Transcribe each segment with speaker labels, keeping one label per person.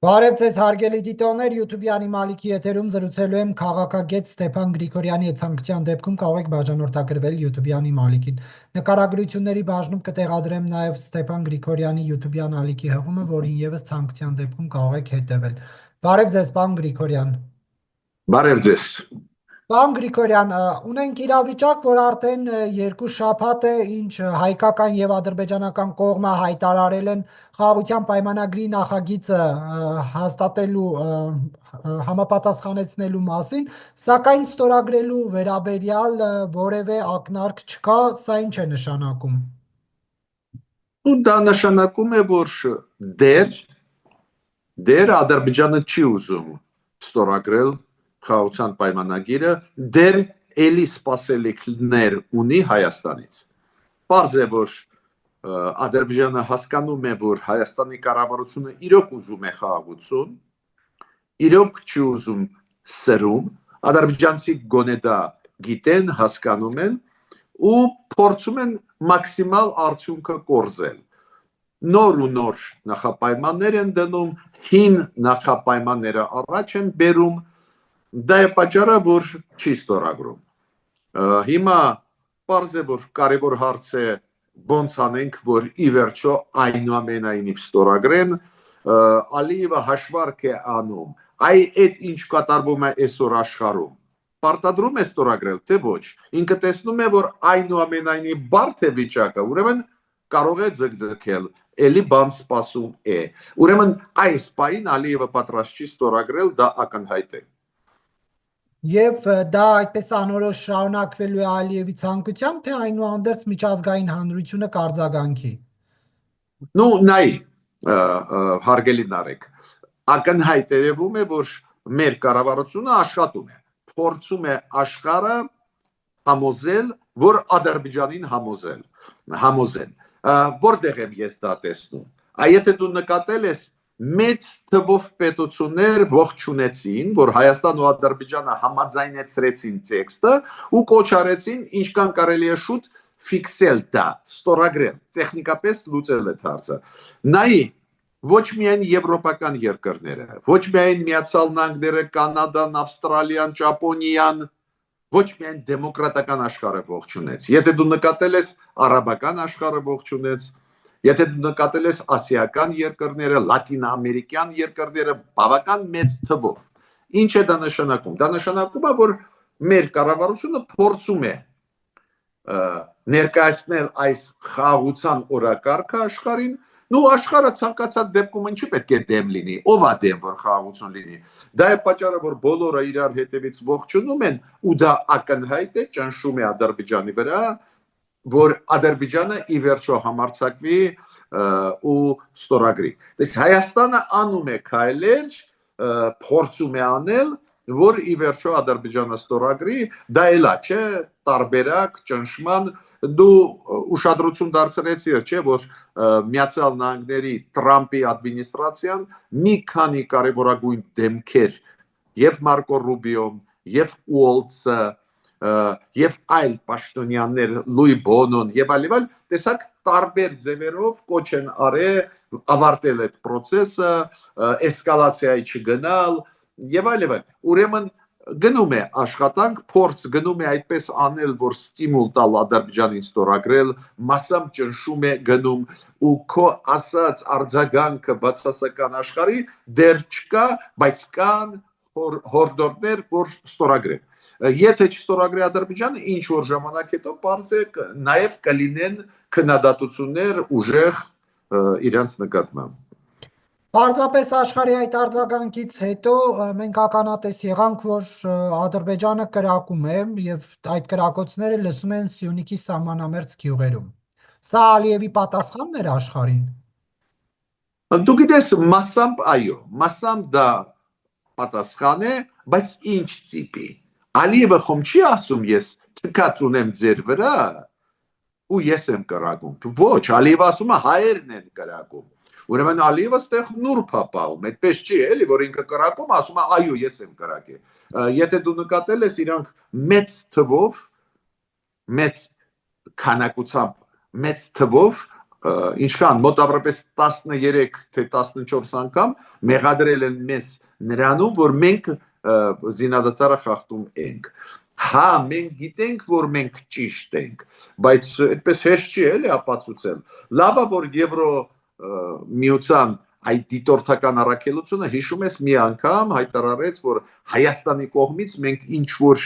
Speaker 1: Բարև ձեզ հարգելի դիտողներ, YouTube-յանի Մալիքի եթերում զրուցելու եմ քաղաքագետ Ստեփան Գրիգորյանի հետ ցանկության դեպքում կարող եք բաժանորդագրվել YouTube-յանի Մալիքին։ Նկարագրությունների բաժնում կտեղադրեմ նաև Ստեփան Գրիգորյանի YouTube-յան ալիքի հղումը, որին եւս ցանկության դեպքում կարող եք հետևել։ Բարև ձեզ, պարոն Գրիգորյան։
Speaker 2: Բարև ձեզ։
Speaker 1: Պարոն Գրիգորյան, ունենք իրավիճակ, որ արդեն 2 շաբաթ է, ինչ հայկական եւ ադրբեջանական կողմը հայտարարել են խաղաղության պայմանագրի նախագիծը հաստատելու համապատասխանեցնելու մասին, սակայն ստորագրելու վերաբերյալ որևէ ակնարկ չկա, սա ինչ է նշանակում։
Speaker 2: Ու դա նշանակում է, որ դեր Ադրբեջանը չի ուզում ստորագրել խաղաղության պայմանագիրը, դեր էլի սպասելիքներ ունի Հայաստանից։ Պարզ է, որ Ադրբեջանը հասկանում է, որ Հայաստանի կառավարությունը իրոք ուզում է խաղաղություն, իրոք չի ուզում սրում, ադրբեջանցի գոնե դա գիտեն, հասկանում են ու փորձում են մաքսիմալ արդյունքը կորզել։ Նոր ու նոր նախապայմաններ են դնում, հին նախապայմանները առաջ են բերում, դա է պատճառը, որ չի ստորագրում։ Հիմա պարզ է, որ կարևոր հարց է ոնց անենք, որ ի վերջո այնուամենայնիվ ստորագրեն, Ալիևը հաշվարկ է անում, այդ ինչ կատարվում է այսօր աշխարհում, պարտադրում է ստորագրել, թե ոչ, ինքը տեսնում է, որ այնուամենայնիվ բարդ է վիճակը, ուրեմն կարող է ձգձգել, էլի բան սպասում է, ուրեմն այս պահին Ալիևը պատրաստ չի ստորագրել, դա ակնհայտ է։
Speaker 1: Եվ դա այդպես անորոշ շարունակվելու է Ալիևի ցանկությամբ, թե այնուհանդերձ միջազգային հանրությունը կարձագանքի։
Speaker 2: Ну, նայ, հարգելի Նարեկ, ակնհայտ երևում է, որ մեր կառավարությունը աշխատում է, փորձում է աշխարհը համոզել, որ Ադրբեջանին համոզել։ Որտեղ եմ ես դա տեսնում։ Եթե դու նկատել ես, մեծ թվով պետություններ ողջունեցին, որ Հայաստան ու Ադրբեջանը համաձայնեցրեցին տեքստը ու կոչ արեցին ինչքան կարելի է շուտ ֆիքսել դա, ստորագրել, տեխնիկապես լուծել այդ հարցը։ Նայ, ոչ միայն եվրոպական երկրները, ոչ միայն Միացյալ Նահանգները, Կանադան, Ավստրալիան, Ճապոնիան, ոչ միայն դեմոկրատական աշխարհը ողջունեց։ Եթե դու նկատել ես, արաբական աշխարհը ողջունեց, եթե դու նկատել ես ասիական երկրները, լատինամերիկյան երկրները բավական մեծ թվով։ Ինչ է դա նշանակում։ Դա նշանակում է, որ մեր կառավարությունը փորձում է ներկայացնել այս խաղաղության օրակարգը աշխարհին, ու աշխարհը ցանկացած դեպքում ինչի պետք է դեմ լինի, ով է դեմ, որ խաղաղություն լինի։ Դա է պատճառը, որ բոլորը իրար հետևից ողջունում են, ու դա ակնհայտ է, ճնշում է Ադրբեջանի վրա, որ Ադրբեջանը ի վերջո համարձակվի ու ստորագրի։ Դες Հայաստանը անում է քայլեր, փորձում է անել, որ ի վերջո Ադրբեջանը ստորագրի, դա էլա չէ, տարբերակ ճնշման, դու ուշադրություն դարձրեցի, չէ, որ Միացյալ Նահանգների Տրամպի ադմինիստրացիան մի քանի կարևորագույն դեմքեր եւ Մարկո Ռուբիոն, եւ Ուոլցը, եւ այլ պաշտոնյաներ, Լուի Բոնոն եւ այլն, տեսակ տարբեր ձևերով կոչ են արել ավարտել այդ process-ը, էսկալացիայի չգնալ եւ այլն։ Ուրեմն գնում է աշխատանք, փորձ գնում է այդպես անել, որ ստիմուլ տալ Ադրբեջանին ստորագրել, մասամբ ճնշում է գնում ու քո ասած արձագանքը բացասական աշխարհի դեռ չկա, բայց կան հորդորներ, որ ստորագրեն։ Եթե չստորագրի Ադրբեջանը, ինչ որ ժամանակ հետո պարզ է նաև կլինեն քննադատություններ ուժեղ իրանց նկատմամբ։
Speaker 1: Պարզապես աշխարհի այդ արձագանքից հետո մենք ականատես եղանք, որ Ադրբեջանը կրակում է եւ այդ կրակոցները լսում են Սյունիքի սահմանամերձ գյուղերում։ Սա Ալիևի պատասխանն էր աշխարհին։
Speaker 2: Դու գիտես, մասամբ այո, մասամբ դա պատասխան է, բայց ինչ տիպի։ Ալիևը խոմ չի ասում ես թքած ունեմ ձեր վրա ու ես եմ կրակում։ Ոչ, Ալիևը ասում է հայերն են կրակում։ Ուրեմն Ալիևը ստեղ նուրբ է պահում, այդպես չի էլի, որ ինքը կրակում, ասում է այո, ես եմ կրակել։ Եթե դու նկատել ես, իրանք մեծ թվով, մեծ քանակությամբ, մեծ թվով ինչքան մոտավորապես 13 թե 14 անգամ մեղադրել են մեզ նրանում, որ մենք զինադատարը խախտում ենք։ Հա, մենք գիտենք, որ մենք ճիշտ ենք, բայց այդպես հեշտ չի էլի ապացուցել։ Լավ է, որ Եվրո միության այդ դիտորդական առաքելությունը հիշում ես մի անգամ հայտարարեց, որ Հայաստանի կողմից մենք ինչ որ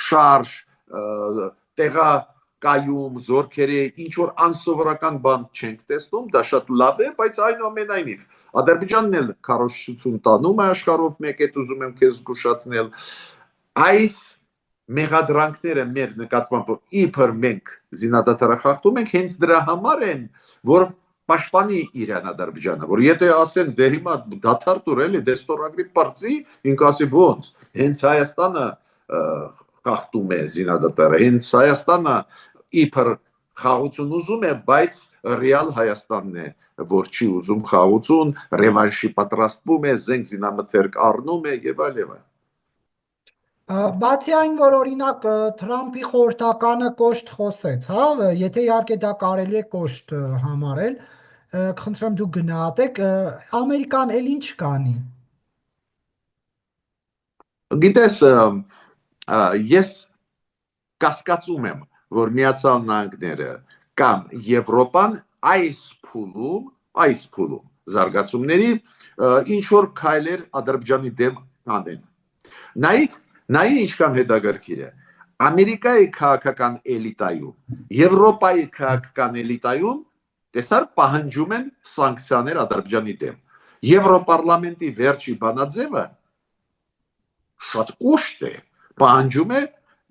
Speaker 2: շարժ տեղակայում զորքերի ինչ որ անսովորական բան չենք տեսնում, դա շատ լավ է, բայց այնուամենայնիվ Ադրբեջանն էլ քարոզչություն տանում է աշխարհով մեկ այդ ուզում եմ քեզ զգուշացնել։ Այս մեղադրանքները մեր նկատմամբ իբր մենք զինադատարը խախտում ենք, հենց դրա համար են, որ պաշտպանի Իրան Ադրբեջանը, որ եթե ասեն դե հիմա դադար տուր էլի դե ստորագրի բարձի, ինք ասի ոնց, հենց Հայաստանը խախտում է զինադատարը, հենց Հայաստանը իբր խաղաղություն ուզում է, բայց ռեալ Հայաստանն է, որ չի ուզում խաղաղություն, ռևանշի պատրաստվում է, զենք զինամթերք առնում է եւ այլ եւ այլ։
Speaker 1: Բացի այն, որ օրինակ Թրամփի խորհրդականը կոշտ խոսեց, հա, եթե իհարկե դա կարելի է կոշտ համարել, խնդրեմ դուք գնահատեք, Ամերիկան էլ ինչ կանի։
Speaker 2: Գիտես, ես կասկածում եմ, որ Միացյալ Նահանգները կամ Եվրոպան այս փուլում զարգացումների ինչ որ քայլեր Ադրբեջանի դեմ անեն։ Նայ ինչքան հետաքրքիր է։ Ամերիկայի քաղաքական էլիտայում, Եվրոպայի քաղաքական էլիտայում տեսար պահանջում են սանկցիաներ Ադրբեջանի դեմ։ Եվրոպարլամենտի վերջի բանաձևը շատ կոշտ է, պահանջում է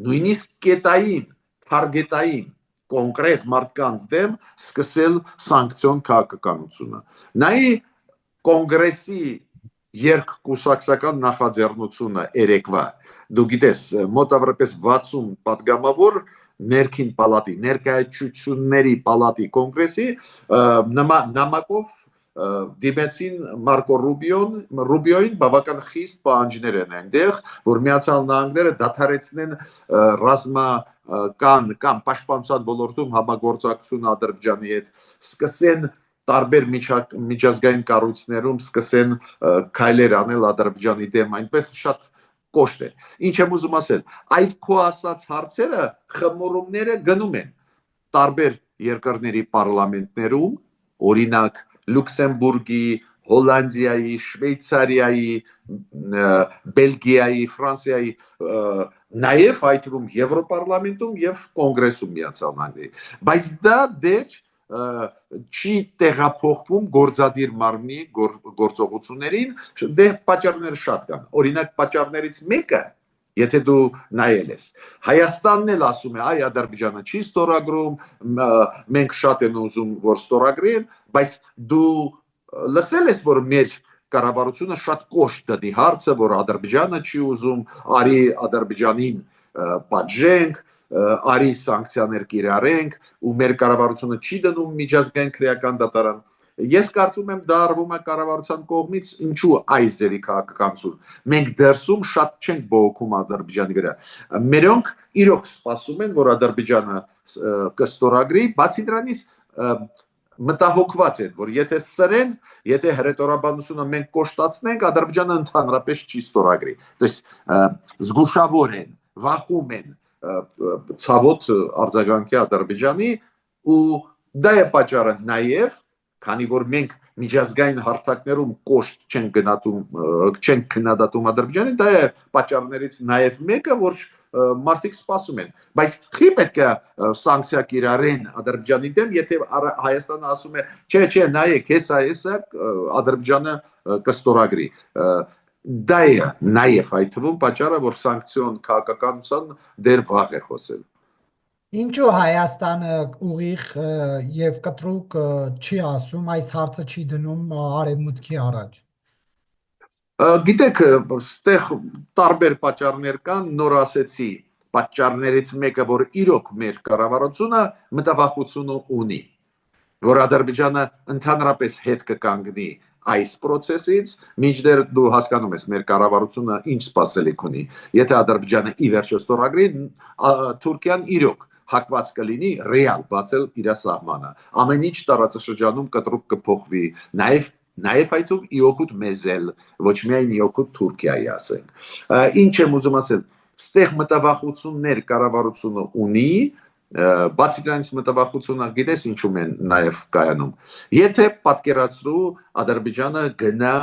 Speaker 2: նույնիսկ կետային, թարգետային կոնկրետ մարդկանց դեմ սկսել սանկցիոն քաղաքականությունը։ Նայ կոնգրեսի երկկուսակցական նախաձեռնությունը երեկվա, դու գիտես, մոտավորապես 60 պատգամավոր ներքին պալատի, ներկայացությունների պալատի կոնգրեսի նամակով դիմեցին Մարկո Ռուբիոին բավական խիստ պահանջներ են այնտեղ, որ Միացյալ Նահանգները դադարեցնեն ռազմական կամ պաշտպանության ոլորտում համագործակցություն Ադրբեջանի հետ, սկսեն տարբեր միջազգային կառույցներում սկսեն քայլեր անել Ադրբեջանի դեմ, այնպես շատ կոշտ է։ Ինչ եմ ուզում ասել, այդ քո ասած հարցերը, խմորումները գնում են տարբեր երկրների պարլամենտներում, օրինակ Լյուքսեմբուրգի, Հոլանդիայի, Շվեյցարիայի, Բելգիայի, Ֆրանսիայի, նաև այդ թվում Եվրոպարլամենտում եւ կոնգրեսում Միացյալ Նահանգների, բայց դա դեռ չի տեղափոխվում գործադիր մարմնի գործողություններին, դե պատճառները շատ կան։ Օրինակ պատճառներից մեկը, եթե դու նայել ես, Հայաստանն էլ ասում է, այ Ադրբեջանը չի ստորագրում, մենք շատ են ուզում, որ ստորագրեն, բայց դու լսել ես, որ մեր կառավարությունը շատ կոշտ դի հարցը, որ Ադրբեջանը չի ուզում, արի Ադրբեջանին պատժենք, արի սանկցիաներ կիրառենք, ու մեր կառավարությունը չի դնում միջազգային քրեական դատարան։ Ես կարծում եմ դա արվում է կառավարության կողմից, ինչու այս ձերի քաղաքականություն։ Մենք դերսում շատ չենք բողոքում Ադրբեջանի վրա։ Մերոնք իրոք սպասում են, որ Ադրբեջանը կստորագրի, բացի դրանից մտահոգված են, որ եթե սրեն, եթե հռետորաբանությունը մենք կոշտացնենք, Ադրբեջանը ընդհանրապես չի ստորագրի։ Զգուշավոր են, վախում են ցավոտ արձագանքի Ադրբեջանի ու դա է պատճառը նաև, քանի որ մենք միջազգային հարթակներում կոշտ չենք քննադատում Ադրբեջանի, դա է պատճառներից նաև մեկը, որ մարդիկ սպասում են, բայց խի պետք է սանկցիա կիրառեն Ադրբեջանի դեմ, եթե Հայաստանը ասում է, չէ, նայեք, հեսա Ադրբեջանը կստորագրի։ Դա է նաև այդ թվում պատճառը, որ սանկցիոն քաղաքականության դեր վաղ է խոսել։
Speaker 1: Ինչու Հայաստանը ուղիղ եւ կտրուկ չի ասում, այս հարցը չի դնում արևմուտքի առաջ։
Speaker 2: Գիտեք, ստեղ տարբեր պատճառներ կան, նոր ասեցի, պատճառներից մեկը, որ իրոք մեր կառավարությունը մտավախություն ունի, որ Ադրբեջանը ընդհանրապես հետ կկանգնի այս process-ից, մինչդեռ դու հասկանում ես մեր կառավարությունը ինչ սպասելիք ունի։ Եթե Ադրբեջանը ի վերջո ստորագրի, Թուրքիան իրոք հակված կլինի ռեալ բացել իր սահմանը։ Ամեն ինչ տարածաշրջանում կտրուկ կփոխվի, նաև այդում իօգուտ մեզել, ոչ միայն իօգուտ Թուրքիայի ասենք։ Ինչ եմ ուզում ասել, ստեղ մտավախություններ կառավարությունը ունի, բացի դրանից մտավախությունը գիտես ինչու են նաև կայանում։ Եթե պատկերացրու Ադրբեջանը գնա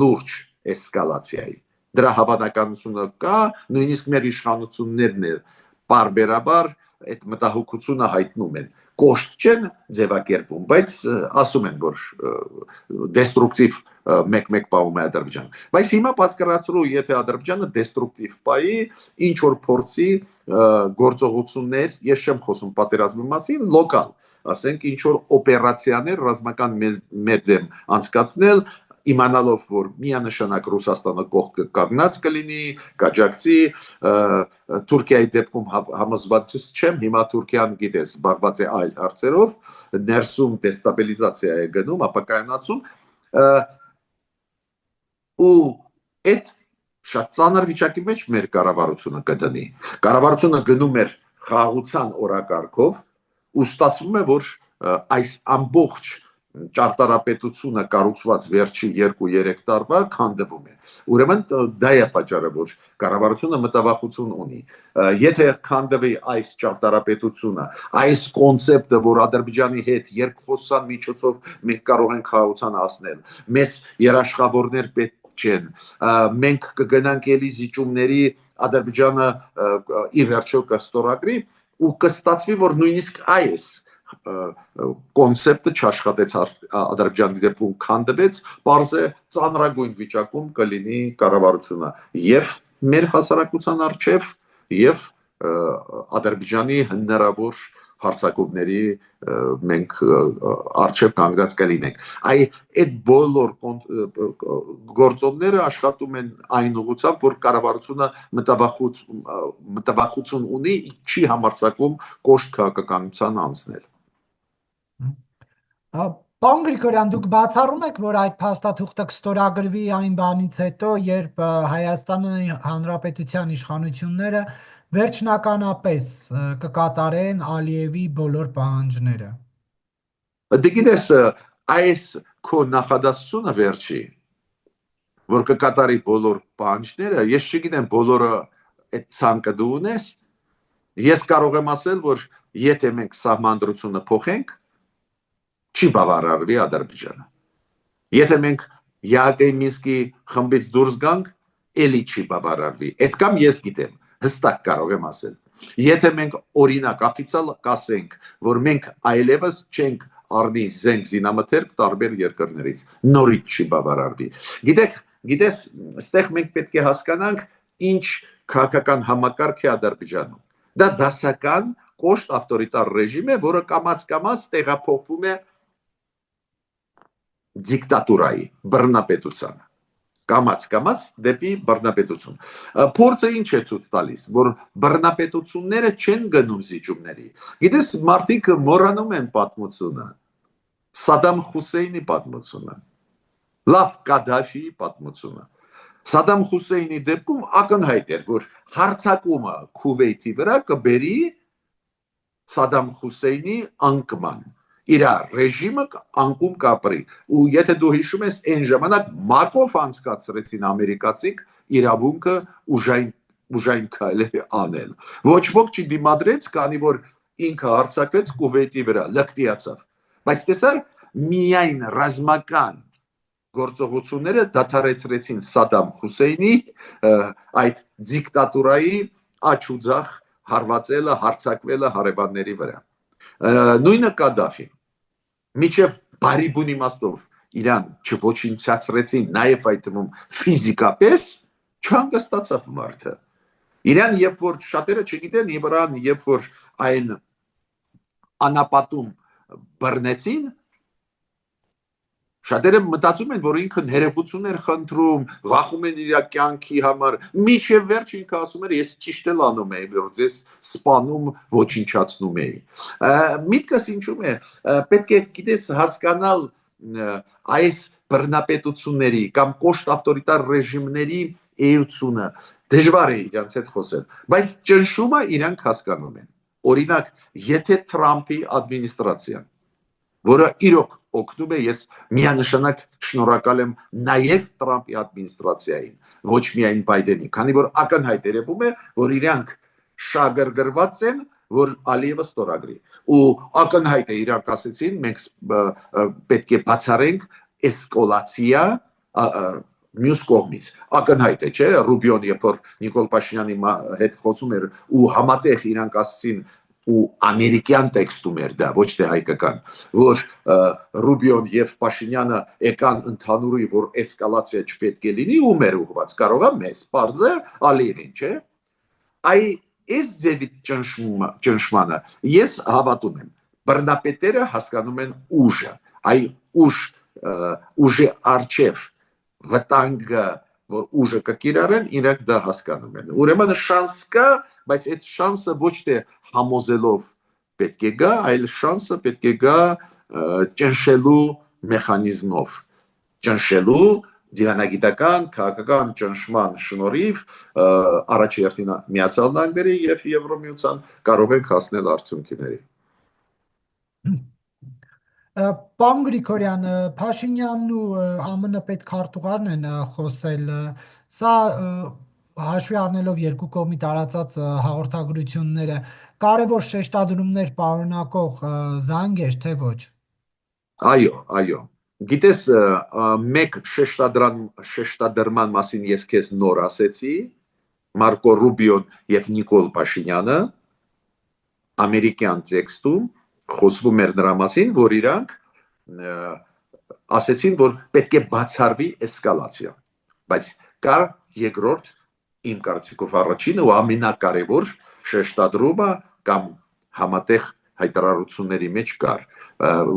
Speaker 2: լուրջ էսկալացիայի, դրա հավանականությունը կա, նույնիսկ մեր իշխանություններն էլ բարբերաբար այդ մտահոգությունը հայտնում են, կոշտ չեն ձևակերպում, բայց ասում են, որ դեստրուկտիվ մեկ-մեկ պահում է Ադրբեջանը։ Բայց հիմա պատկերացրու, եթե Ադրբեջանը դեստրուկտիվ պահի, ինչ որ փորձի գործողություններ, ես չեմ խոսում պատերազմի մասին, լոկալ, ասենք ինչ որ օպերացիաներ ռազմական մեր դեմ անցկացնել, իմանալով, որ միանշանակ Ռուսաստանը կողքը կանգնած կլինի, կաջակցի, Թուրքիայի դեպքում համոզված չեմ, հիմա Թուրքիան գիտես, զբաղված է այլ հարցերով, ներսում դեստաբիլիզացիա է գնում, ապակայունացում, ու այդ շատ ծանր վիճակի մեջ մեր կառավարությունը կդնի։ Կառավարությունը գնում էր խաղաղության օրակարգով, ու ստացվում է, որ այս ամբողջ ճարտարապետությունը կառուցված վերջի 2-3 տարվա քանդվում է։ Ուրեմն դա է պատճառը, որ կառավարությունը մտավախություն ունի։ Եթե քանդվի այս ճարտարապետությունը, այս կոնցեպտը, որ Ադրբեջանի հետ երկխոսության միջոցով մենք կարող ենք խաղաղության հասնել, մեզ երաշխավորներ պետք չեն, մենք կգնանք էլի զիջումների, Ադրբեջանը ի վերջո կստորագրի ու կստացվի, որ նույնիսկ այս կոնցեպտը չաշխատեց Ադրբեջանի դեպքում քանդվեց, պարզ է ծանրագույն վիճակում կլինի կառավարությունը եւ մեր հասարակության արչեւ եւ Ադրբեջանի հնարավոր հարցակումների մենք արչեւ կանգնած կլինենք։ Այդ բոլոր գործոնները աշխատում են այն ուղղությամբ, որ կառավարությունը մտավախություն ունի, չի համարձակվում կոշտ քաղաքականության անցնել։
Speaker 1: Պարոն Գրիգորյան, դուք բացառում եք, որ այդ փաստաթուղթը կստորագրվի այն բանից հետո, երբ Հայաստանի Հանրապետության իշխանությունները վերջնականապես կկատարեն Ալիևի բոլոր պահանջները։
Speaker 2: Դե գիտես, այս քո նախադասությունը վերջի, որ կկատարի բոլոր պահանջները, ես չգիտեմ բոլորը այդ ցանկը դու ունես, ես կարող եմ ասել, որ եթե մենք սահմանադրությունը փոխենք, չի բավարարվի Ադրբեջանը։ Եթե մենք ԵԱՀԿ Մինսկի խմբից դուրս գանք, էլի չի բավարարվի։ Այդ կամ ես գիտեմ, հստակ կարող եմ ասել։ Եթե մենք օրինակ օֆիցիալ կասենք, որ մենք այլևս չենք առնի զենք զինամթերք տարբեր երկրներից, նորից չի բավարարվի։ Գիտես, այստեղ մենք պետք է հասկանանք, ինչ քաղաքական համակարգ է Ադրբեջանում։ Դա դասական կոշտ ավտորիտար ռեժիմ է, որը կամաց-կամաց տեղափոխվում է դիկտատուրայի, բռնապետությանը, կամաց-կամաց դեպի բռնապետություն։ Փորձը ինչ է ցույց տալիս, որ բռնապետությունները չեն գնում զիջումների։ Գիտես, մարդիկ մոռանում են պատմությունը, Սադամ Հուսեյնի պատմությունը, լավ Կադաֆիի պատմությունը։ Սադամ Հուսեյնի դեպքում ակնհայտ էր, որ հարձակումը Քուվեյթի վրա կբերի Սադամ Հուսեյնի անկման, իր ռեժիմը անկում կապրի։ Ու եթե դու հիշում ես, այն ժամանակ մակով անցկացրեցին ամերիկացիք իրավունքը ուժային քայլեր անել։ Ոչ ոք չդիմադրեց, քանի որ ինքը հարձակվեց Քուվեյթի վրա, լկտիացավ։ Բայց տեսար, միայն ռազմական գործողությունները դադարեցրեցին Սադամ Հուսեյնի այդ դիկտատուրայի աչուձախ հարվածելը, հարձակվելը հարևանների վրա։ Նույնը Կադաֆին, միջև բարիբուն իմաստով իրան չոչնչացրեցին, նաև այդ թվում ֆիզիկապես չհանգստացավ մարդը։ Իրան երբ որ շատերը չգիտեն, Իվրան երբ որ այն անապատում բռնեցին, շատերը մտածում են, որ ինքը ներողություն էր խնդրում, վախում են իր կյանքի համար, մինչև վերջ ինքը ասում էր, ես ճիշտ էլ անում էի, որ ձեզ սպանում, ոչնչացնում էի։ Միտքս ինչու՞մ է, պետք է գիտես հասկանալ այս բռնապետությունների կամ կոշտ ավտորիտար ռեժիմների էությունը, դժվար է իրանց հետ խոսել, բայց ճնշումը իրանք հասկանում են։ օրինակ, եթե Թրամփի ադմինիստրացիան, որը իրոք օգնում է, ես միանշանակ շնորհակալ եմ նաև Թրամփի ադմինիստրացիային, ոչ միայն Բայդենի, քանի որ ակնհայտ երևում է, որ իրանք շագրգռված են, որ Ալիևը ստորագրի։ Ու ակնհայտ է իրանք ասեցին, մենք պետք է բացառենք էսկալացիա մյուս կողմից։ Ակնհայտ է, չէ՞, Ռուբիոն, երբ որ Նիկոլ Փաշինյանի հետ խոսում էր ու համատեղ իրանք ասեցին ու ամերիկյան տեքստում էր դա, ոչ թե հայկական, որ Ռուբիոն եւ Փաշինյանը եկան ընդհանուրի, որ էսկալացիա չպետք է լինի, ում էր ուղված, կարող է մեզ, բարձը Ալիևին, չէ՞։ Այ այս ձևի ճնշմանը ես հավատում եմ, բռնապետերը հասկանում են ուժը, այ ուժի արչև վտանգը, որ ուժը կկիրառեն, իրենք դա հասկանում են։ Ուրեմն շանս կա, բայց այդ շանսը ոչ թե համոզելով պետք է գա, այլ շանսը պետք է գա ճնշելու մեխանիզմով, ճնշելու դիվանագիտական, քաղաքական ճնշման շնորհիվ առաջերտին Միացյալ Նահանգների եւ Եվրոմիության կարող են հասնել արդյունքների։
Speaker 1: Պարոն Գրիգորյան, Փաշինյանն ու ԱՄՆ պետքարտուղարն են խոսել, սա հաշվի առնելով երկու կողմի տարածած հաղորդագրությունները, կարևոր շեշտադրումներ պարունակող զանգ էր, թե ոչ։
Speaker 2: Այո։ Գիտես, մեկ շեշտադրման մասին ես քեզ նոր ասեցի, Մարկո Ռուբիոն եւ Նիկոլ Փաշինյանը ամերիկյան տեքստում խոսվում էր նրա մասին, որ իրանք ասեցին, որ պետք է բացառվի էսկալացիա, բայց կար երկրորդ իմ կարծիքով առաջինը ու ամենակարևոր շեշտադրումը կամ համատեղ հայտարարությունների մեջ կար,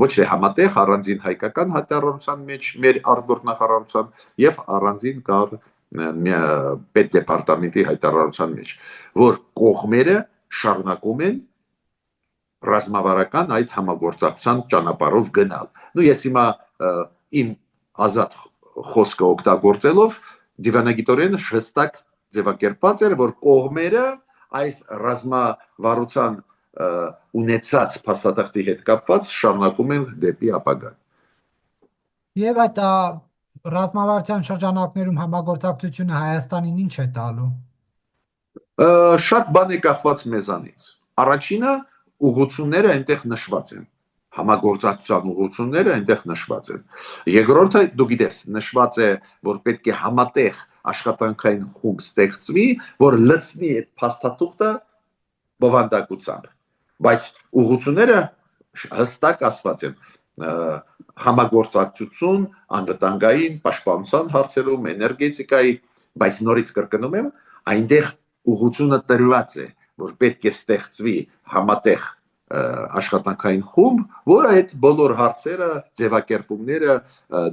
Speaker 2: ոչ թե համատեղ առանձին հայկական հայտարարության մեջ, մեր արտգործնախարարության եւ առանձին կար պետդեպարտամենտի հայտարարության մեջ, որ կողմերը շարունակում են ռազմավարական այդ համագործակցության ճանապարհով գնալ։ Նու ես հիմա իմ ազատ խոսքը օգտագործելով դիվանագիտորեն հստակ ձևակերպված էր, որ կողմերը այս ռազմավարության ունեցած փաստաթղթի հետ կապված շարունակում են դեպի ապագան։
Speaker 1: Եվ այդ ռազմավարության շրջանակներում համագործակցությունը Հայաստանին ինչ է տալու։
Speaker 2: Շատ բան է կախված մեզանից։ Առաջինը ուղղությունները այնտեղ նշված են, համագործակցության ուղղությունները այնտեղ նշված են։ Երկրորդը, դու գիտես, նշված է, որ պետք է համատեղ աշխատանքային խումբ ստեղծվի, որ լցնի այդ փաստաթուղթը բովանդակությամբ, բայց ուղղությունները հստակ ասված են, համագործակցություն, անվտանգային, պաշտպանության հարցերում, էներգետիկայի, բայց նորից կրկնում եմ, այնտեղ ուղղությունը տրված է, որ պետք է ստեղծվի համատեղ աշխատանքային խումբ, որը այդ բոլոր հարցերը, ձևակերպումները,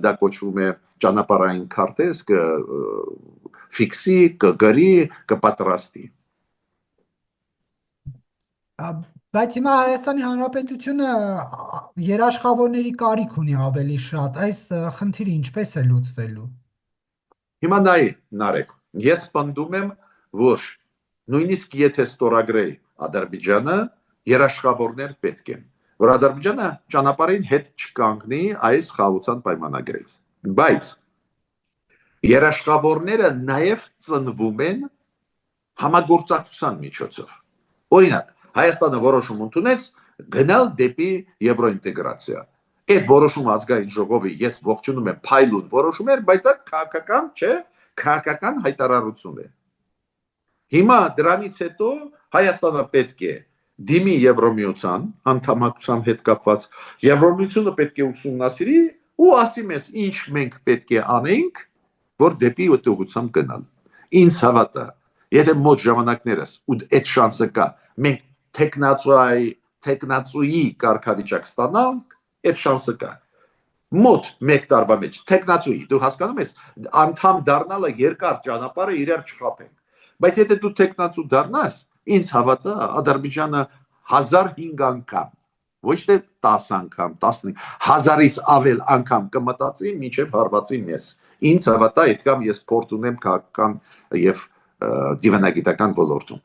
Speaker 2: դա կոչվում է ճանապարհային քարտեզ, կֆիքսի, կգրի, կպատրաստի։
Speaker 1: Բայց հիմա Հայաստանի Հանրապետությունը երաշխավորների կարիք ունի ավելի շատ, այս խնդիրը ինչպես է լուծվելու։
Speaker 2: Հիմա նայ, Նարեկ, ես պնդում եմ, որ նույնիսկ եթե ստորագրեի Ադրբեջանը, երաշխավորներ պետք են, որ Ադրբեջանը ճանապարհին հետ չկանգնի այս խաղաղության պայմանագրից։ Բայց երաշխավորները նաև ծնվում են համագործակցության միջոցով։ Օրինակ, Հայաստանը որոշում ընդունեց գնալ դեպի եվրոինտեգրացիա։ Այդ որոշումը ազգային ժողովի ես ողջունում եմ փայլուն որոշում էր, բայց դա քաղաքական չէ, քաղաքական հայտարարություն է։ Հիմա դրանից հետո Հայաստանը պետք է դիմի Եվրոմիության անդամակցության հետ կապված, Եվրոմիությունը պետք է ուսումնասիրի ու ասի մեզ ինչ մենք պետք է անենք, որ դեպի այդ ուղղությամբ գնալ։ Ինձ հավատա, եթե մոտ ժամանակներս ու այդ շանսը կա, մենք տեխնացուի կարգավիճակ ստանանք, այդ շանսը կա։ Մոտ մեկ տարվա մեջ տեխնացուի, դու հասկանում ես, անդամ դառնալը երկար ճանապարհը իրար չխափենք։ Բայց եթե դու տեխնացու դառնաս, ինձ հավատա, Ադրբեջանը 1005 անգամ, ոչ թե 10 անգամ, 15, 1000-ից ավել անգամ կմտածի մինչև հարվածի մեզ։ Ինձ հավատա, այդքան ես փորձ ունեմ քաղաքական եւ դիվանագիտական ոլորտում։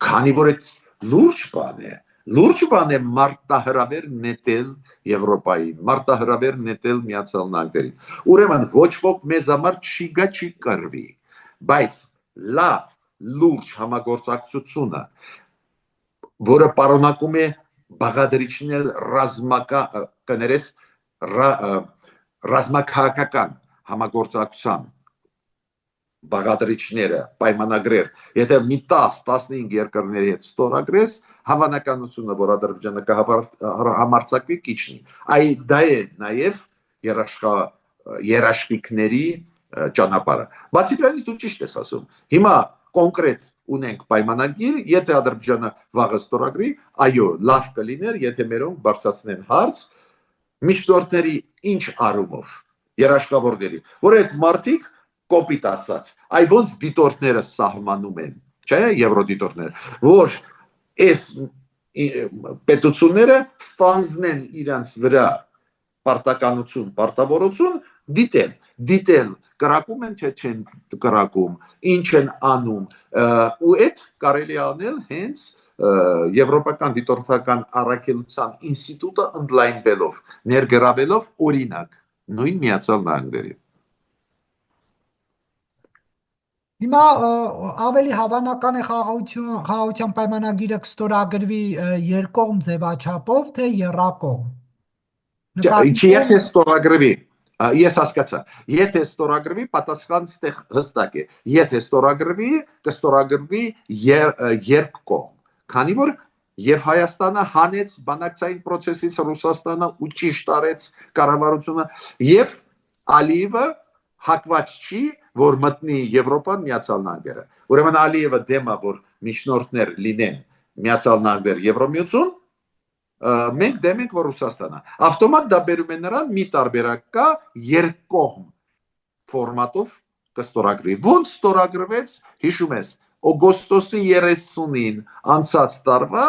Speaker 2: Քանի որ այդ լուրջ բան է։ Լուրջ բան է մարտահրավեր նետել Եվրոպային, մարտահրավեր նետել Միացյալ Նահանգներին։ Ուրեմն ոչ ոք մեզ համար չի գա չի կռվի, բայց լավ լուրջ համագործակցությունը, որը պարունակում է բաղադրիչներ ռազմաքաղաքական համագործակցության բաղադրիչները, պայմանագրեր, եթե մի 10-15 երկրների հետ ստորագրես, հավանականությունը, որ Ադրբեջանը կհամարձակվի, քիչ է։ Դա է նաև երաշխիքների ճանապարհը։ Բացի դրանից դու ճիշտ ես ասում։ Հիմա կոնկրետ ունենք պայմանագիր, եթե Ադրբեջանը վաղը ստորագրի, այո, լավ կլիներ, եթե մերոնք բարձրացնեն հարց միջնորդների ինչ առումով, երաշխավորների, որ այդ մարդիկ կոպիտ ասած, այ ոնց դիտորդները սահմանում են, չէ, եվրոդիտորդները, որ այս պետությունները ստանձնեն իրենց վրա պարտականություն, պարտավորություն դիտել, կրակում են, թե չեն կրակում, ինչ են անում, ու այդ կարելի է անել հենց Եվրոպական դիտորդական առաքելության ինստիտուտը ընդլայնվելով, ներգրավելով օրինակ նույն Միացյալ Նահանգների։
Speaker 1: Հիմա ավելի հավանական է խաղաղության պայմանագիրը կստորագրվի երկկողմ ձևաչափով, թե եռակողմ։
Speaker 2: Եթե ստորագրվի, ես հասկացա, եթե ստորագրվի, պատասխանն ստեղ հստակ է, եթե ստորագրվի, կստորագրվի երկկողմ, քանի որ եւ Հայաստանը հանեց բանակցային process-ից Ռուսաստանը ու ճիշտ արեց կառավարությունը եւ Ալիևը հակված չի, որ մտնի Եվրոպան, Միացյալ Նահանգները։ Ուրեմն Ալիևը դեմ է, որ միջնորդներ լինեն Միացյալ Նահանգներ, Եվրոմիություն, մենք դեմ ենք, որ Ռուսաստանը։ Ավտոմատ դա բերում է նրան մի տարբերակ կա երկկողմ ֆորմատով կստորագրվի։ Ոնց ստորագրվեց, հիշում ես, օգոստոսի 30-ին անցած տարվա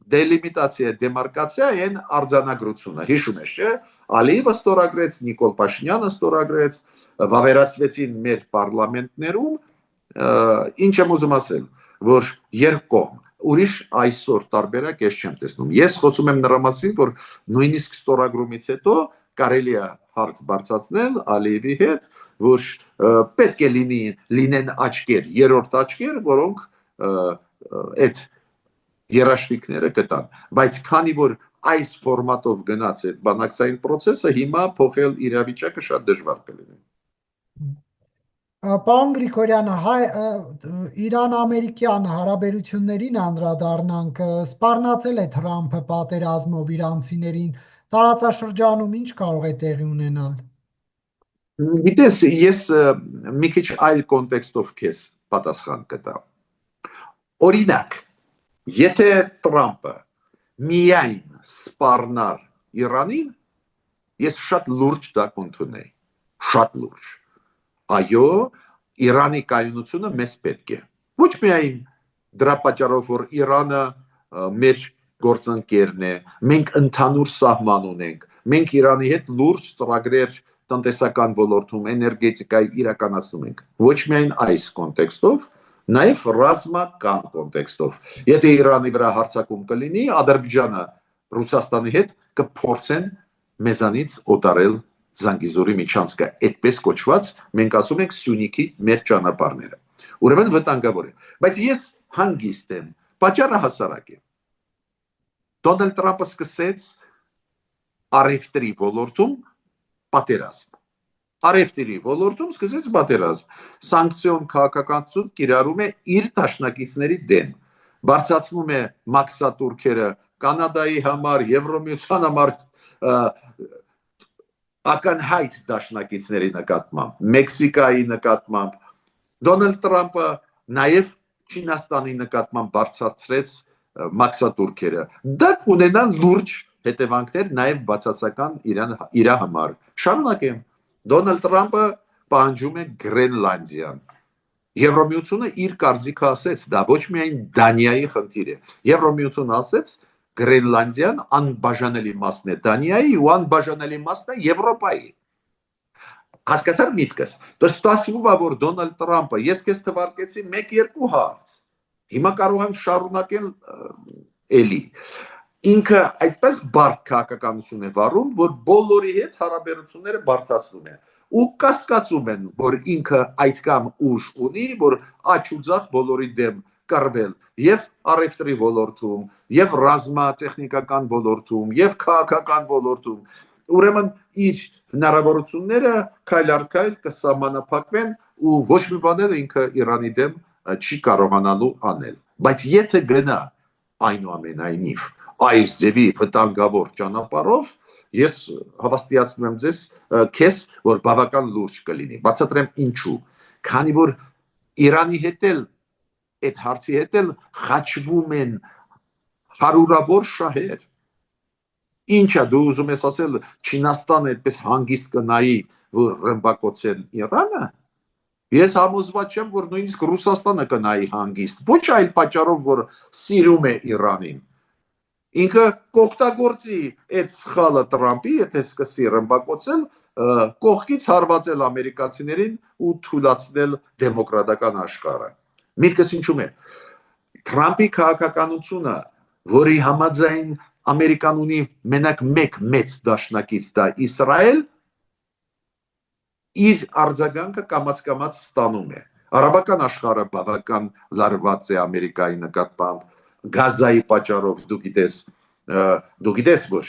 Speaker 2: դելիմիտացիա, դեմարկացիա են արձանագրությունը, հիշում ես, չէ՞։ Ալիևը ստորագրեց, Նիկոլ Փաշինյանը ստորագրեց, վավերացվեցին մեր պարլամենտներում, ինչ եմ ուզում ասել, որ երկկողմ, ուրիշ այսօր տարբերակ ես չեմ տեսնում։ Ես խոսում եմ նրա մասին, որ նույնիսկ ստորագրումից հետո կարելի է հարց բարձրացնել Ալիևի հետ, որ պետք է լինեն աչքեր, երրորդ աչքեր, որոնք այդ երաշխիքները կտան, բայց քանի որ այս ֆորմատով գնաց այդ բանակցային process-ը, հիմա փոխել իրավիճակը շատ դժվար կլինի։
Speaker 1: Պարոն Գրիգորյան, Իրան-ամերիկյան հարաբերություններին անդրադառնանք, սպառնացել է Թրամփը պատերազմով իրանցիներին, տարածաշրջանում ինչ կարող է տեղի ունենալ։
Speaker 2: Գիտես, ես մի քիչ այլ կոնտեքստով քեզ պատասխան կտամ։ Օրինակ, եթե Թրամփը միայն սպառնար Իրանին, ես շատ լուրջ դա կընդունեի, շատ լուրջ։ Այո, Իրանի կայունությունը մեզ պետք է։ Ոչ միայն դրա պատճառով, որ Իրանը մեր գործընկերն է, մենք ընդհանուր սահման ունենք, մենք Իրանի հետ լուրջ ծրագրեր տնտեսական ոլորտում, էներգետիկայի իրականացնում ենք։ Ոչ միայն այս կոնտեքստով, նաև ռազմական կոնտեքստով։ Եթե Իրանի վրա հարձակում կլինի, Ադրբեջանը Ռուսաստանի հետ կփորձեն մեզանից օտարել Զանգիզուրի միջանցքը, այդպես կոչված, մենք ասում ենք Սյունիքի մեր ճանապարհները։ Ուրեմն վտանգավոր է, բայց ես հանգիստ եմ, պատճառը հասարակ է։ Դոնալդ Թրամփը սկսեց առևտրի ոլորտում պատերազմ։ Առևտրի ոլորտում սկսեց պատերազմ։ Սանկցիոն քաղաքականություն կիրառում է իր դաշնակիցների դեմ։ Բարձրացնում է մաքսատուրքերը Կանադայի համար, Եվրոմիության համար ակնհայտ դաշնակիցների նկատմամբ, Մեքսիկայի նկատմամբ։ Դոնալդ Թրամփը նաև Չինաստանի նկատմամբ բարձրացրեց մաքսատուրքերը։ Դա կունենա լուրջ հետևանքներ նաև բացասական իր համար։ Շարունակեմ։ Դոնալդ Թրամփը պահանջում է Գրենլանդիան։ Եվրոմիությունը իր կարծիքը ասեց, դա ոչ միայն Դանիայի խնդիր է։ Եվրոմիությունը ասեց Գրենլանդիան անբաժանելի մասն է Դանիայի ու անբաժանելի մասն է Եվրոպայի։ Հասկացար միտքս։ Դա ստացվում է, որ Դոնալդ Թրամփը, ես քեզ թվարկեցի 1-2 հարց։ Հիմա կարող եմ շարունակել էլի։ Ինքը այդպես բարդ քաղաքականություն է վարում, որ բոլորի հետ հարաբերությունները բարդացնում է։ Ու կասկածում են, որ ինքը այդքան ուժ ունի, որ աջ ու ձախ բոլորի դեմ կռվել եւ առևտրի ոլորտում, եւ ռազմատեխնիկական ոլորտում, եւ քաղաքական ոլորտում։ Ուրեմն իր հնարավորությունները քայլ առ քայլ կսահմանափակվեն ու ոչ մի բան էլ ինքը Իրանի դեմ չի կարողանալու անել։ Բայց եթե գնա այնուամենայնիվ այս ձևի վտանգավոր ճանապարհով, ես հավաստիացնում եմ քեզ, որ բավական լուրջ կլինի։ Բացատրեմ ինչու։ Քանի որ Իրանի հետ էլ այդ հարցի հետ էլ խաչվում են հարյուրավոր շահեր։ Ինչա դու ուզում ես ասել Չինաստանը այդպես հանգիստ կնայի, որ ռմբակոծեն Իրանը։ Ես համոզված եմ, որ նույնիսկ Ռուսաստանը կնայի հանգիստ, ոչ այլ պատճառով, որ սիրում է Իրանին։ Ինքը կօգտագործի այդ սխալը Տրամպի, եթե սկսի ռմբակոծել, կողքից հարվածել ամերիկացիներին ու թույլատրել դեմոկրատական աշխարհը։ Միտքս ինչու՞մ է։ Տրամպի քաղաքականությունը, որի համաձայն Ամերիկան ունի մենակ մեկ մեծ դաշնակից, դա Իսրայել, իր արձագանքը կամաց-կամաց ստանում է։ Արաբական աշխարհը բավական լարված է Ամերիկայի նկատմամբ, Գազայի պատճառով դու գիտես ոչ,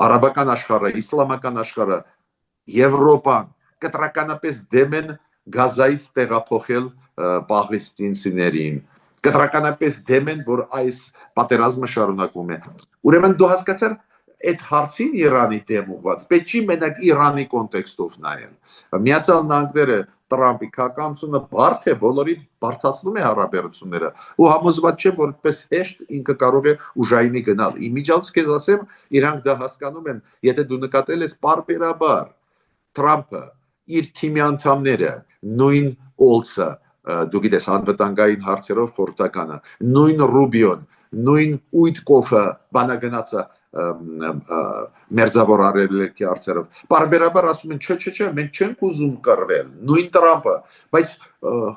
Speaker 2: արաբական աշխարհը, իսլամական աշխարհը, Եվրոպան կտրականապես դեմ են Գազայից տեղափոխել պաղեստինցիներին, կտրականապես դեմ են, որ այս պատերազմը շարունակվում է։ Ուրեմն դու հասկացար այդ հարցին Իրանի դեմ ուղված, պետք չի մենակ Իրանի կոնտեքստով նայել։ Միացյալ Նահանգները Տրամպի քաղաքականությունը բարդ է, բոլորի բարդացնում է հարաբերությունները ու համոզված չեմ, որ այդպես հեշտ ինքը կարող է ուժայինի գնալ։ Իմիջիայլոց քեզ ասեմ, իրանք դա հասկանում են, եթե դու նկատել ես պարբերաբար Տրամպը իր թիմի անդամները, նույն Օլցը, դու գիտես անվտանգային հարցերով խորհրդականը, նույն Ռուբիոն, նույն Ուիտկոֆը բանագնացը մերձավոր արևելքի հարցերով բարբերաբար ասում են չէ, մենք չենք ուզում կռվել, նույն Տրամպը, բայց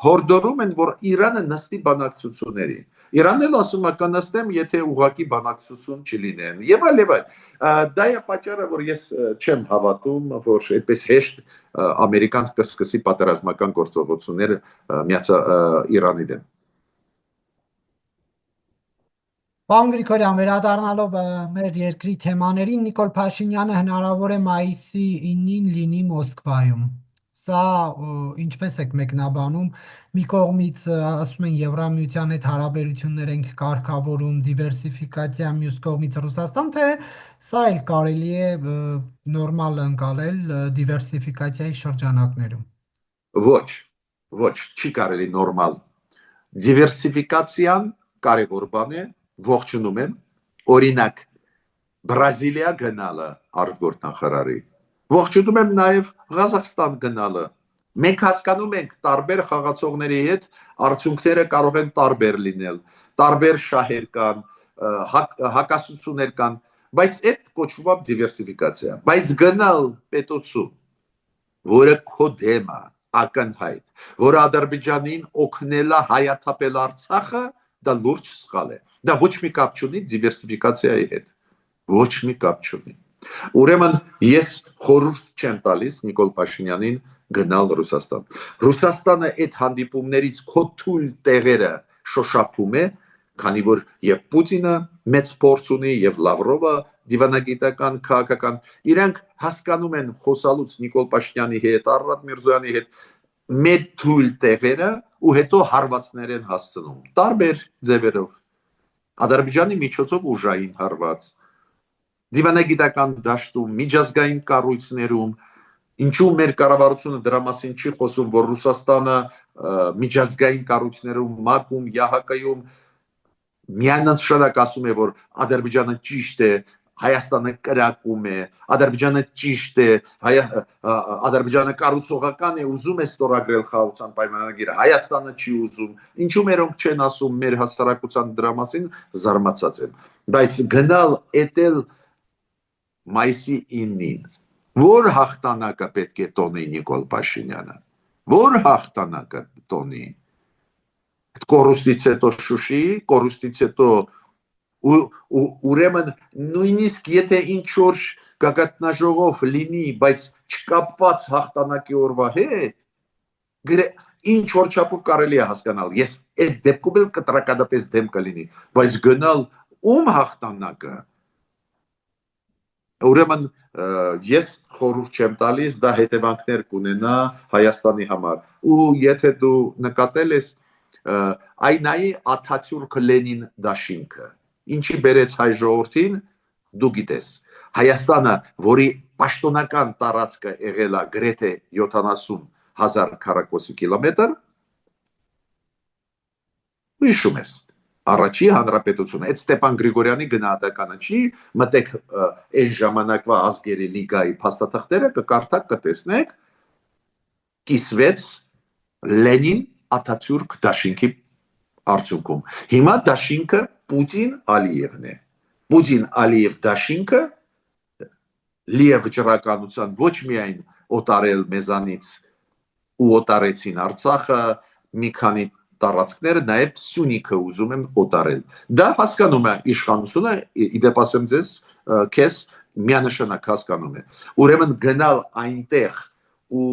Speaker 2: հորդորում են, որ Իրանը նստի բանակցությունների։ Իրանն էլ ասում է կնստեմ, եթե ուղղակի բանակցություն չլինեն։ Եվ այլ։ Դա է պատճառը, որ ես չեմ հավատում, որ այդպես հեշտ Ամերիկան կսկսի պատերազմական գործողություններ Իրանի դեմ։
Speaker 1: Պարոն Գրիգորյան, վերադառնալով մեր երկրի թեմաներին, Նիկոլ Փաշինյանը հնարավոր է մայիսի 9-ին լինի Մոսկվայում։ Սա ինչպես եք մեկնաբանում, մի կողմից ասում են Եվրամիության հետ հարաբերություններ ենք կարգավորում, դիվերսիֆիկացիա, մյուս կողմից Ռուսաստան, թե սա էլ կարելի է նորմալ ընկալել դիվերսիֆիկացիայի շրջանակներում։
Speaker 2: Ոչ, չի կարելի նորմալ։ Դիվերսիֆիկացիան կարևոր բան է, ողջունում եմ, օրինակ Բրազիլիա գնալը արտգործնախարարի, ողջունում եմ նաև Ղազախստան գնալը։ Մենք հասկանում ենք տարբեր խաղացողների հետ արդյունքները կարող են տարբեր լինել, տարբեր շահեր կան, հակասություններ կան, բայց այդ կոչվում է դիվերսիֆիկացիա։ Բայց գնալ պետոցու, որը քո դեմ է, ակնհայտ, որը Ադրբեջանին օգնել է հայաթափել Արցախը, դա լուրջ սխալ է։ Դա ոչ մի կապ չունի դիվերսիֆիկացիայի հետ։ Ոչ մի կապ չունի։ Ուրեմն ես խորհուրդ չեմ տալիս Նիկոլ Փաշինյանին գնալ Ռուսաստան։ Ռուսաստանը այդ հանդիպումներից քո թույլ տեղերը շոշափում է, քանի որ եւ Պուտինը մեծ փորձ ունի եւ Լավրովը դիվանագիտական քաղաքական, իրանք հասկանում են խոսալուց Նիկոլ Փաշինյանի հետ, Արարատ Միրզոյանի հետ մեր թույլ տեղերը ու հետո հարվածներ են հասցնում տարբեր ձևերով։ Ադրբեջանի միջոցով ուժային հարված, դիվանագիտական դաշտում, միջազգային կառույցներում, ինչու մեր կառավարությունը դրա մասին չի խոսում, որ Ռուսաստանը միջազգային կառույցներում, ՄԱԿ-ում, ԵԱՀԿ-ում միանշանակ ասում է, որ Ադրբեջանը ճիշտ է, Հայաստանը կրակում է, Ադրբեջանը ճիշտ է, Ադրբեջանը կառուցողական է, ուզում է ստորագրել խաղաղության պայմանագիրը, Հայաստանը չի ուզում, ինչու մերոնք չեն ասում մեր հասարակության դրա մասին, զարմացած եմ, բայց գնալ էտել մայիսի 9-ին, որ հաղթանակը պետք է տոնի Նիկոլ Փաշինյանը, որ հաղթանակը տոնի, կորուստից հետո Շուշիի, կորուստից հետո ուրեմն նույնիսկ եթե ինչ որ գագաթնաժողով լինի, բայց չկապված հաղթանակի օրվա հետ, ինչ որ չափով կարելի է հասկանալ։ Ես այդ դեպքում էլ կտրականապես դեմ կլինի, բայց գնալ հաղթանակը, ուրեմն ես խորհուրդ չեմ տալիս, դա հետևանքներ կունենա Հայաստանի համար։ Ու եթե դու նկատել ես այնայի Աթաթյուրք Լենին դաշինքը, ինչի բերեց հայ ժողովրդին, դու գիտես, Հայաստանը, որի պաշտոնական տարածքը եղել է գրեթե 70,000 քառակուսի կիլոմետր, հիշում ես, առաջի հանրապետությունը, այդ Ստեփան Գրիգորյանի գնահատականը չի, մտեք այն ժամանակվա ազգերի լիգայի փաստաթղթերը, կկարդաք, կտեսնեք, կիսվեց Լենին Աթաթյուրք դաշինքի արդյունքում։ Հիմա դաշինքը Պուտին-Ալիևն է։ Պուտին-Ալիև դաշինքը լի է վճռականության ոչ միայն օտարել մեզանից ու օտարեցին Արցախը, մի քանի տարածքները, նաև Սյունիքը ուզում են օտարել։ Դա հասկանում է իշխանությունը, իդեպ ասեմ ձեզ, քեզ միանշանակ հասկանում է։ Ուրեմն գնալ այնտեղ ու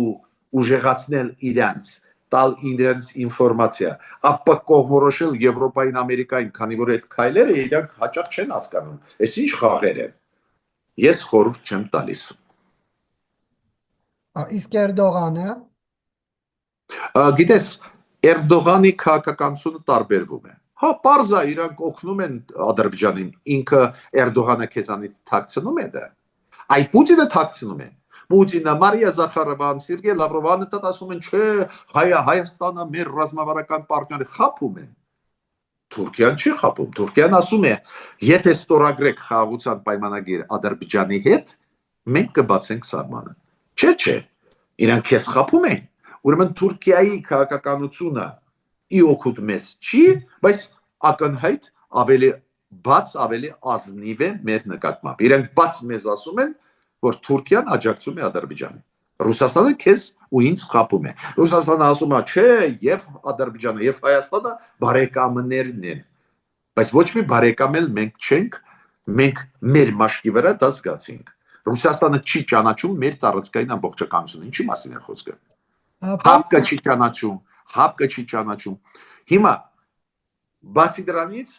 Speaker 2: ուժեղացնել իրանց, տալ իրենց ինֆորմացիա, ապա կողմորոշել Եվրոպային, Ամերիկային, քանի որ այդ քայլերը իրանք հաճախ չեն հասկանում։ Այս ինչ խաղեր են։ Ես խորհուրդ չեմ տալիս։
Speaker 1: Իսկ Էրդողանը
Speaker 2: գիտես, Էրդողանի քաղաքականությունը տարբերվում է։ Հա, պարզ է, իրանք օգնում են Ադրբեջանին, ինքը Էրդողանը քեզանից թաքցնում է դա։ Այ Պուտինը թաքցնում է։ Պուտինը, Մարիա Զախարովան, Սերգեյ Լավրովանը ասում են, չէ, Հայաստանը մեր ռազմավարական պարտները խաբում են։ Թուրքիան չի խաբում։ Թուրքիան ասում է, եթե ստորագրեք խաղաղության պայմանագիր Ադրբեջանի հետ, մենք կբացենք սահմանը։ Չէ, իրանք քեզ խաբում են։ Ուրեմն Թուրքիայի քաղաքականությունը ի օգուտ մեզ չի, բայց ակնհայտ ավելի բաց, ավելի ազնիվ է մեր նկատմամբ։ Իրանք բաց մեզ ասում են, որ Թուրքիան աջակցում է Ադրբեջանին։ Ռուսաստանը քեզ ու ինձ խաբում է։ Ռուսաստանը ասում է, չէ, եւ Ադրբեջանը եւ Հայաստանը բարեկամներն են։ Բայց ոչ մի բարեկամ էլ մենք չենք, մենք մեր մաշկի վրա դա զգացինք։ Ռուսաստանը չի ճանաչում մեր տարածքային ամբողջականությունը։ Ինչի մասին է խոսքը։ Հապկը չի ճանաչում, հապկը չի ճանաչում։ Հիմա բացի դրանից,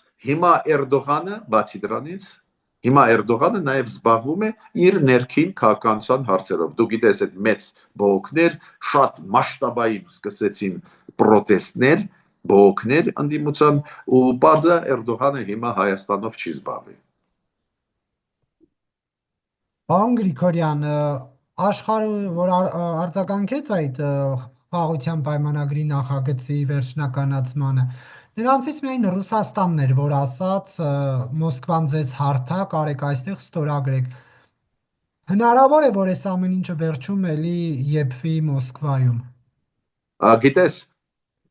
Speaker 2: հիմա Էրդողանը նաև զբաղվում է իր ներքին քաղաքականության հարցերով։ Դու գիտես, այդ մեծ բողոքներ, շատ մասշտաբային սկսեցին պրոտեստներ, բողոքներ ընդդիմության ու բարձա Էրդողանը հիմա Հայաստանով չի զբաղվի։
Speaker 1: Պարոն Գրիգորյան, աշխարհը որ արձագանքեց այդ խաղաղության պայմանագրի նախագծի վերջնականացմանը, նրանցից միայն Ռուսաստանն էր, որ ասաց Մոսկվան ձեզ հարթակ, արեք այստեղ ստորագրեք։ Հնարավոր է, որ այս ամեն ինչը վերջում էլի եփվի Մոսկվայում։
Speaker 2: Գիտես,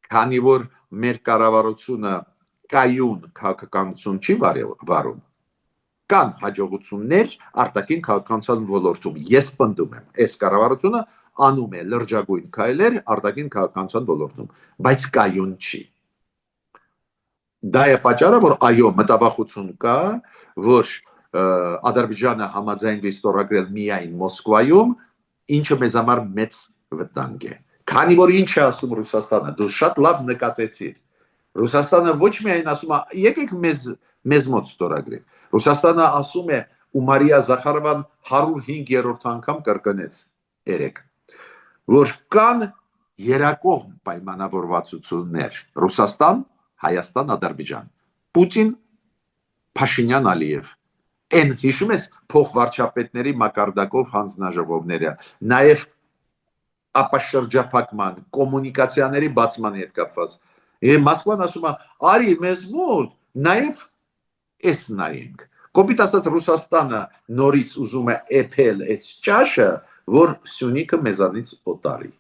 Speaker 2: քանի որ մեր կառավարությունը կայուն քաղաքականություն չի վարում, կան հաջողություններ արտաքին քաղաքականության ոլորտում։ Ես պնդում եմ, այս կառավարությունը անում է լրջագույն քայլեր արտաքին քաղաքականության ոլորտում, բայց կայուն չի։ Դա է պատճառը, որ այո, մտավախություն կա, որ Ադրբեջանը համաձայնվի ստորագրել միայն Մոսկվայում, ինչը մեզ համար մեծ վտանգ է։ Քանի որ ինչ է ասում Ռուսաստանը, դու շատ լավ նկատեցիր։ Ռուսաստանը ոչ միայն ասում է, եկեք մեզ մոտ ստորագրեք։ Ռուսաստանը ասում է, ու Մարիա Զախարովան 105-րդ անգամ կրկնեց երեք, որ կան երակողմ պայմանավորվածություններ Ռուսաստան, Հայաստան, Ադրբեջան, Պուտին, Փաշինյան, Ալիև։ Այն հիշում ես փոխվարչապետների մակարդակով հանձնաժողովները, նաև ապաշրջափակման, կոմունիկացիաների բացմանի հետ կապված։ Մոսկվան ասում է, արի մեզ մոտ, նաև էս նայենք։ Կոպիտ ասած Ռուսաստանը նորից ուզում է էփել այս ճաշը, որ Սյունիքը մեզանից օտարի։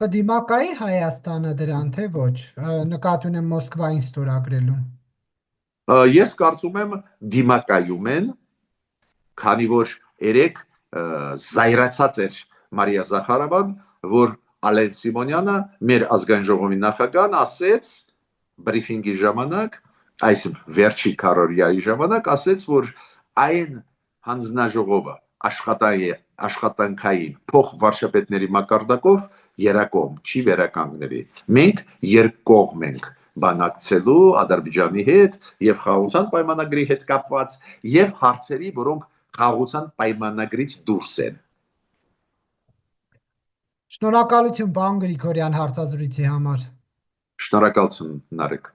Speaker 1: Կդիմակայի Հայաստանը դրան, թե ոչ, նկատի ունեմ Մոսկվային ստորագրելուն։
Speaker 2: Ես կարծում եմ դիմակայում են, քանի որ երեք զայրացած էր Մարիա Զախարովան, որ Ալեն Սիմոնյանը, մեր ազգային ժողովի նախագահն, ասեց բրիֆինգի ժամանակ, այս վերջի քարորիայի ժամանակ ասեց, որ այն հանձնաժողովը աշխատանքային փոխ վարչապետների մակարդակով երակողմ չի վերականգնելի։ Մենք երկկողմ ենք բանակցելու Ադրբեջանի հետ եւ խաղաղության պայմանագրի հետ կապված եւ հարցերի, որոնք խաղաղության պայմանագրից դուրս են։
Speaker 1: Շնորհակալություն, պարոն Գրիգորյան, հարցազրույցի համար։
Speaker 2: Շնորհակալություն, Նարեկ։